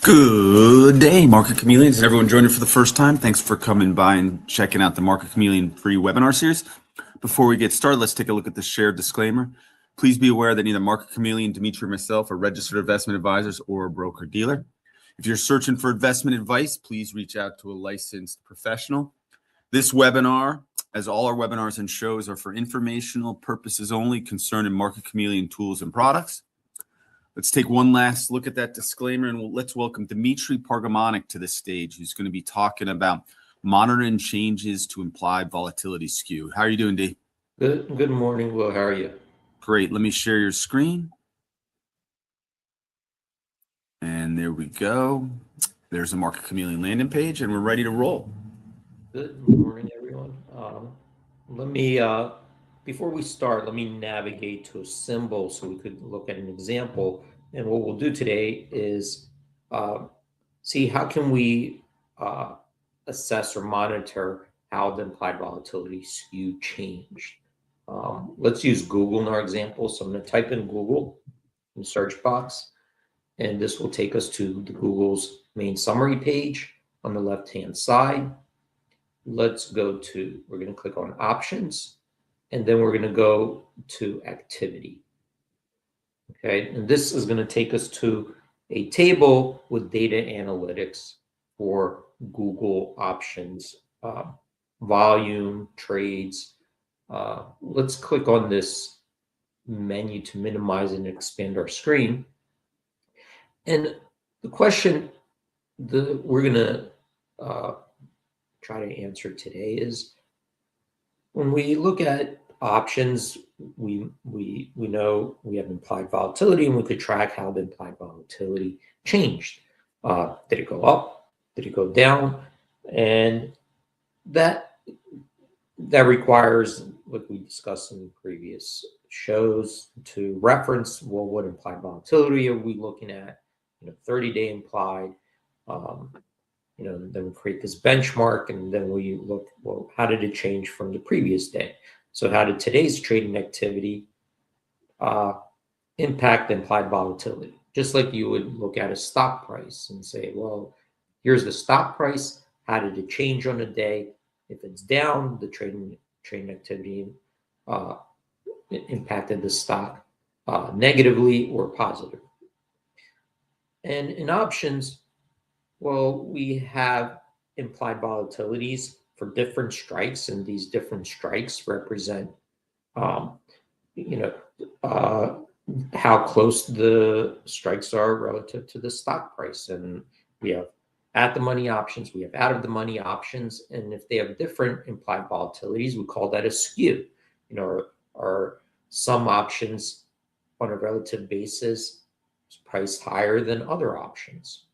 Good day, Market Chameleons, and everyone joining for the first time. Thanks for coming by and checking out the Market Chameleon free webinar series. Before we get started, let's take a look at the shared disclaimer. Please be aware that neither Market Chameleon, Dimitri, or myself are registered investment advisors or a broker dealer. If you're searching for investment advice, please reach out to a licensed professional. This webinar, as all our webinars and shows, are for informational purposes only concerning Market Chameleon tools and products. Let's take one last look at that disclaimer, and let's welcome Dimitri Pargamonic to the stage, who's going to be talking about monitoring changes to implied volatility skew. How are you doing, D? Good morning, Will. How are you? Great. Let me share your screen. And there we go. There's the Market Chameleon landing page, and we're ready to roll. Good morning, everyone. Before we start, let me navigate to a symbol so we could look at an example. And what we'll do today is see how can we assess or monitor how the implied volatility skew changed. Let's use Google in our example. So I'm going to type in Google in the search box, and this will take us to the Google's main summary page on the left-hand side. We're going to click on options, and then we're going to go to activity. Okay, and this is going to take us to a table with data analytics for Google options, volume, trades. Let's click on this menu to minimize and expand our screen. And the question that we're going to try to answer today is, when we look at options, we know we have implied volatility, and we could track how the implied volatility changed. Did it go up? Did it go down? And that requires, like we discussed in previous shows, to reference, well, what implied volatility are we looking at? 30-day implied. Then we create this benchmark, and then we look, well, how did it change from the previous day? So how did today's trading activity impact the implied volatility? Just like you would look at a stock price and say, well, here's the stock price. How did it change on a day? If it's down, the trading activity impacted the stock negatively or positively. And in options, well, we have implied volatilities for different strikes, and these different strikes represent, how close the strikes are relative to the stock price. And we have at-the-money options, we have out-of-the-money options, and if they have different implied volatilities, we call that a skew. Are some options on a relative basis priced higher than other options?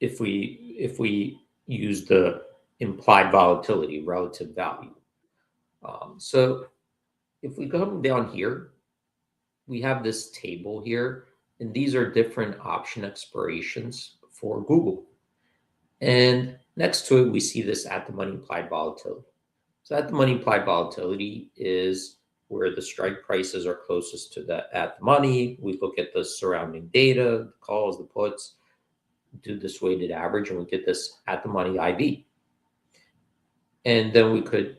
If we use the implied volatility relative value. So if we come down here, we have this table here, and these are different option expirations for Google. And next to it, we see this at-the-money implied volatility. So at-the-money implied volatility is where the strike prices are closest to the at-the-money. We look at the surrounding data, the calls, the puts, do this weighted average, and we get this at-the-money IV. And then we could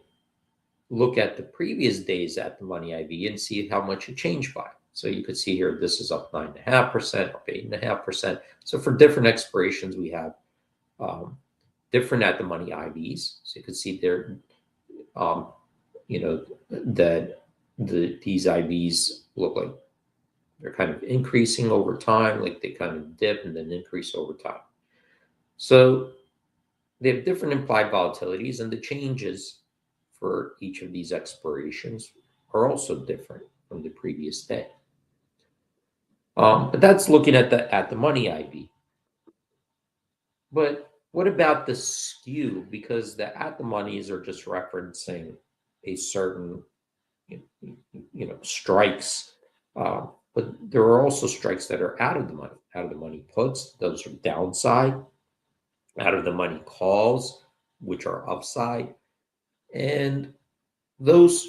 look at the previous day's at-the-money IV and see how much it changed by. So you could see here, this is up 9.5%, up 8.5%. So for different expirations, we have different at-the-money IVs. So you can see there, that these IVs look like they're kind of increasing over time, like they kind of dip and then increase over time. So they have different implied volatilities, and the changes for each of these expirations are also different from the previous day. But that's looking at the money IV. But what about the skew? Because the at the monies are just referencing a certain, strikes. But there are also strikes that are out of the money puts. Those are downside. Out of the money calls, which are upside. And those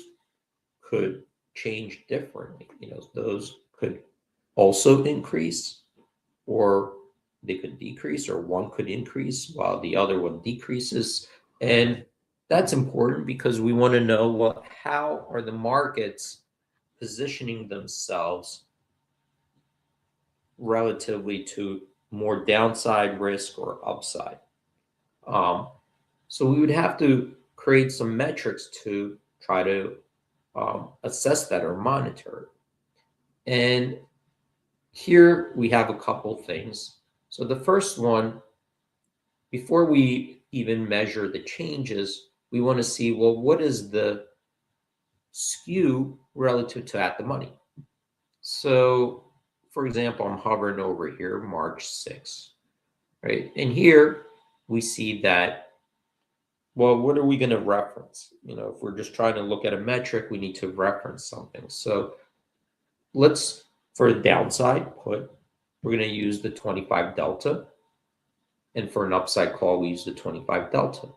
could change differently. Those could also increase or they could decrease, or one could increase while the other one decreases. And that's important because we want to know, well, how are the markets positioning themselves relatively to more downside risk or upside. So we would have to create some metrics to try to assess that or monitor it. And here we have a couple things. So the first one, before we even measure the changes, we want to see, well, what is the skew relative to at the money? So for example, I'm hovering over here, March 6th, right? And here we see that, well, what are we going to reference? You know, if we're just trying to look at a metric, we need to reference something. So let's, for the downside put, we're going to use the 25 delta. And for an upside call, we use the 25 delta.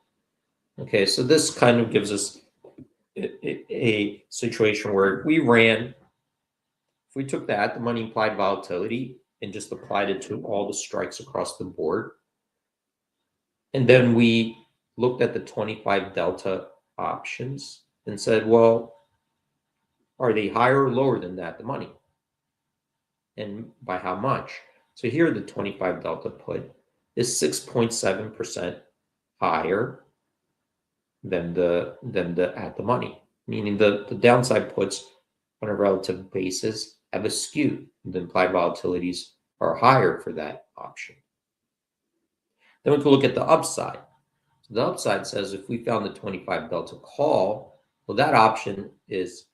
Okay, so this kind of gives us a situation where we ran, if we took that, the money implied volatility, and just applied it to all the strikes across the board, and then we looked at the 25 delta options and said, well, are they higher or lower than that, the money? And by how much? So here the 25 delta put is 6.7% higher than the at the money, meaning the downside puts on a relative basis have a skew. The implied volatilities are higher for that option. Then we can look at the upside. So the upside says if we found the 25 delta call, well, that option is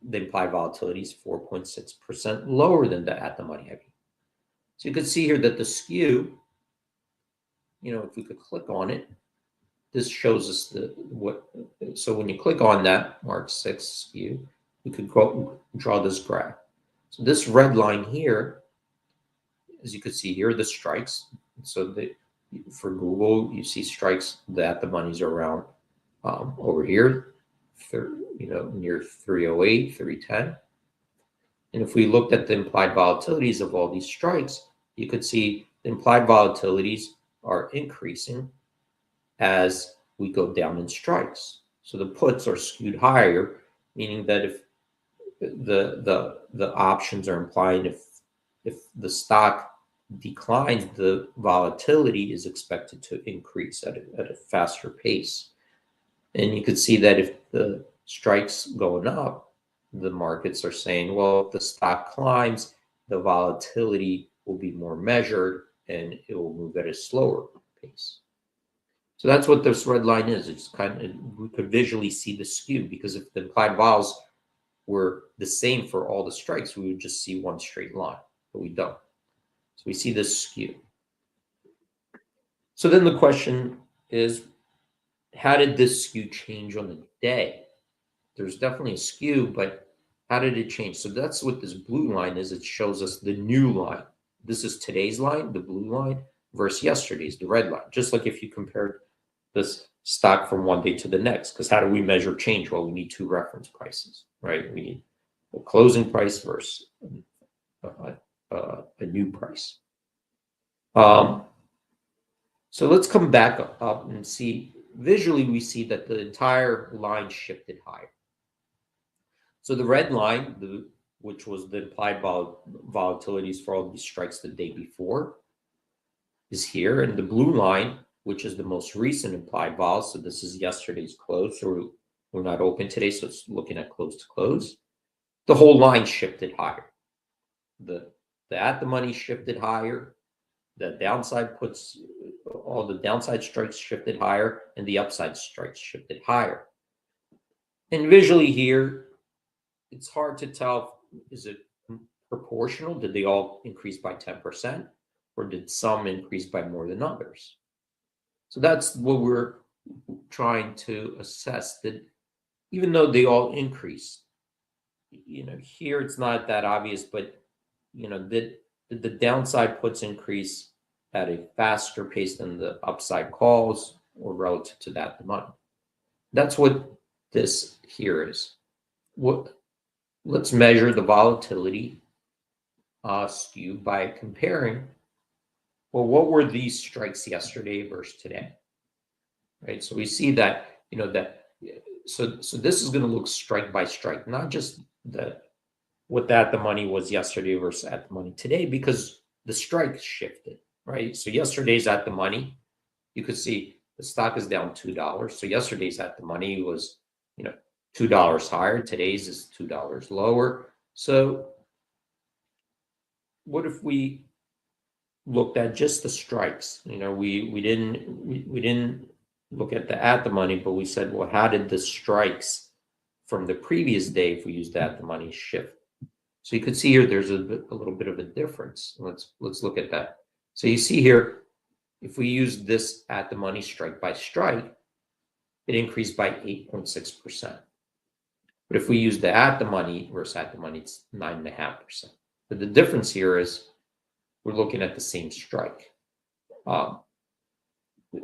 the implied volatility is 4.6% lower than the at the money heavy. So you can see here that the skew, you know, if we could click on it, this shows us the what. So when you click on that March 6th skew, we could draw this graph. So this red line here, as you can see here, the strikes. So for Google, you see strikes that the money's around over here, you know, near 308, 310. And if we looked at the implied volatilities of all these strikes, you could see the implied volatilities are increasing as we go down in strikes. So the puts are skewed higher, meaning that if the options are implying if the stock declines, the volatility is expected to increase at a faster pace. And you could see that if the strikes going up, the markets are saying, well, if the stock climbs, the volatility will be more measured and it will move at a slower pace. So that's what this red line is. It's kind of, we could visually see the skew, because if the implied vols were the same for all the strikes, we would just see one straight line, but we don't. So we see this skew. So then the question is, how did this skew change on the day? There's definitely a skew, but how did it change? So that's what this blue line is. It shows us the new line. This is today's line, the blue line, versus yesterday's, the red line. Just like if you compared this stock from one day to the next, because how do we measure change? Well, we need two reference prices, right? We need a closing price versus a new price. So let's come back up and see. Visually, we see that the entire line shifted higher. So the red line, which was the implied volatilities for all these strikes the day before, is here, and the blue line, which is the most recent implied vol. So this is yesterday's close, so we're not open today, so it's looking at close to close. The whole line shifted higher. The at the money shifted higher. The downside puts, all the downside strikes shifted higher, and the upside strikes shifted higher. And visually here, it's hard to tell, is it proportional? Did they all increase by 10%? Or did some increase by more than others? So that's what we're trying to assess, that even though they all increased, you know, here it's not that obvious, but, you know, did the downside puts increase at a faster pace than the upside calls, or relative to that, the money? That's what this here is. Let's measure the volatility skew by comparing well, what were these strikes yesterday versus today? Right. So we see that, so this is going to look strike by strike, not just what the at the money was yesterday versus at the money today, because the strike shifted, right? So yesterday's at the money, you could see the stock is down $2. So yesterday's at the money was, $2 higher. Today's is $2 lower. So what if we looked at just the strikes? We didn't look at the at the money, but we said, well, how did the strikes from the previous day, if we use the at the money, shift? So you could see here there's a little bit of a difference. Let's look at that. So you see here, if we use this at the money strike by strike, it increased by 8.6%. But if we use the at the money versus at the money, it's 9.5%. But the difference here is we're looking at the same strike.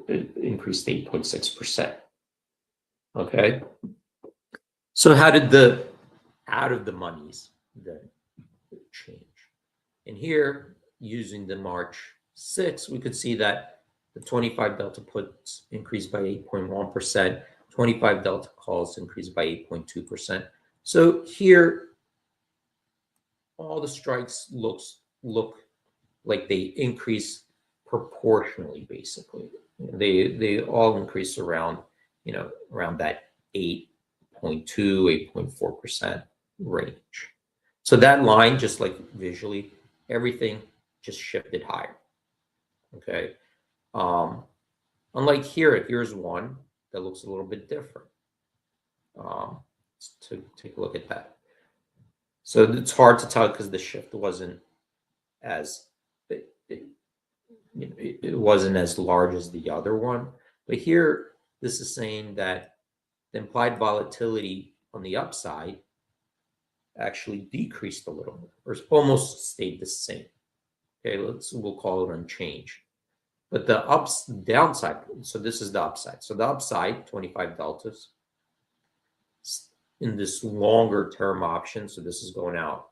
It increased 8.6%. Okay. So how did the out of the monies then change? And here, using the March 6th, we could see that the 25 delta puts increased by 8.1%, 25 delta calls increased by 8.2%. So here, all the strikes look like they increase proportionally, basically. They all increase around that 8.2, 8.4% range. So that line, just like visually, everything just shifted higher. Okay. Unlike here's one that looks a little bit different. To take a look at that. So it's hard to tell because the shift wasn't as it wasn't as large as the other one. But here, this is saying that the implied volatility on the upside actually decreased a little bit, or almost stayed the same. Okay, we'll call it unchanged. But the downside, so this is the upside. So the upside, 25 deltas, in this longer term option, so this is going out,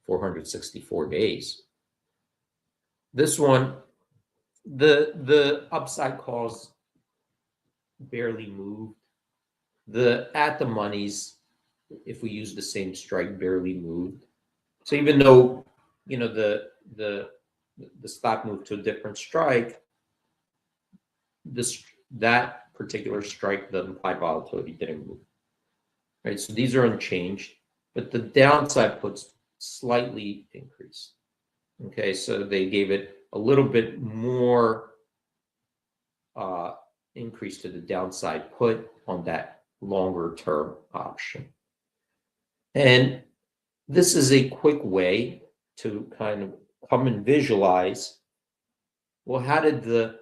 464 days. This one, the upside calls barely moved. The at the monies, if we use the same strike, barely moved. So even though the stock moved to a different strike, that particular strike, the implied volatility didn't move. Right, so these are unchanged, but the downside puts slightly increased. Okay, so they gave it a little bit more increase to the downside put on that longer term option. And this is a quick way to kind of come and visualize, well, how did the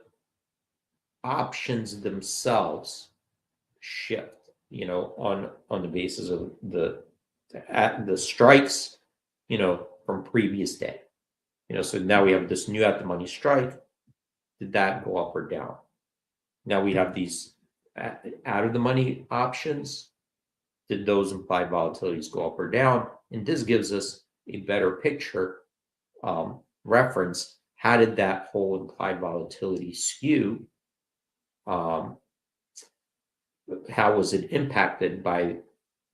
options themselves shift, on the basis of the strikes, from previous day. So now we have this new at the money strike. Did that go up or down? Now we have these out of the money options. Did those implied volatilities go up or down? And this gives us a better picture, reference. How did that whole implied volatility skew? How was it impacted by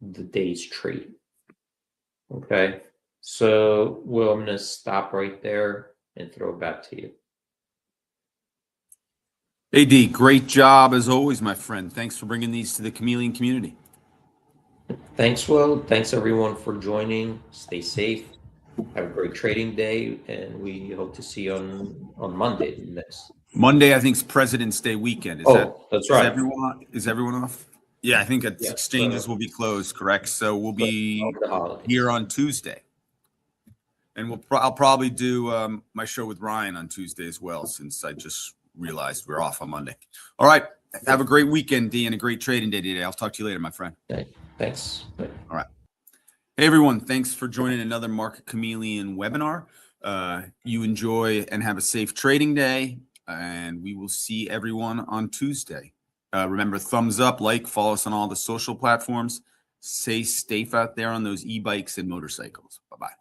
the day's trade? Okay, so I'm going to stop right there and throw it back to you. AD, great job as always, my friend. Thanks for bringing these to the Chameleon community. Thanks, Will. Thanks, everyone, for joining. Stay safe. Have a great trading day, and we hope to see you on Monday next. Monday, I think, is President's Day weekend. That's right. Is everyone off? Yeah, I think exchanges will be closed, correct? So we'll be here on Tuesday. And I'll probably do my show with Ryan on Tuesday as well, since I just realized we're off on Monday. All right. Have a great weekend, D, and a great trading day today. I'll talk to you later, my friend. Okay. Thanks. All right. Hey, everyone. Thanks for joining another Market Chameleon webinar. You enjoy and have a safe trading day, and we will see everyone on Tuesday. Remember, thumbs up, follow us on all the social platforms. Stay safe out there on those e-bikes and motorcycles. Bye-bye.